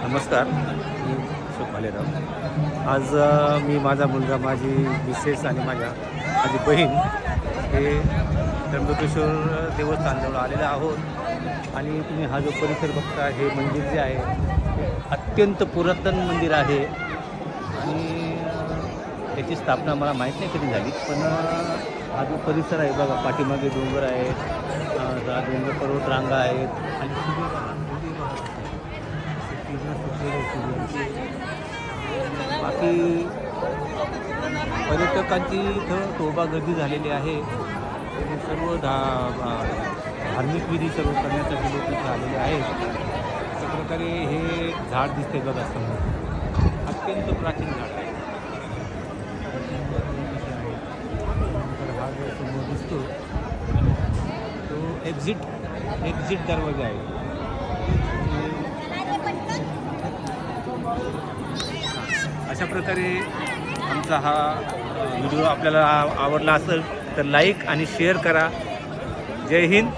नमस्कार, मी अशोक भालेराव. आज मी, माझा मुलगा, माझी मिसेस आणि माझी बहीण हे त्र्यंबकेश्वर देवस्थानजवळ आलेले आहोत. आणि तुम्ही हा जो परिसर बघता, हे मंदिर जे आहे ते अत्यंत पुरातन मंदिर आहे. आणि त्याची स्थापना मला माहीत नाही कधी झाली, पण हा जो परिसर आहे बघा, पाठीमागे डोंगर आहे, डोंगर पर्वत रांगा आहेत आणि बाकी पर्यटकांची इथं तोबा गर्दी झालेली आहे. सर्व धार्मिक विधी सर्व करण्यासाठी लोक इथे आलेले आहेत. अशा प्रकारे हे झाड दिसते बघा समोर, अत्यंत प्राचीन झाड आहे. तर हा जो समोर दिसतो तो एक्झिट दरवाजा आहे. अशा प्रकारे आमचा हा व्हिडिओ आपल्याला आवडला असेल तर लाईक आणि शेअर करा. जय हिंद.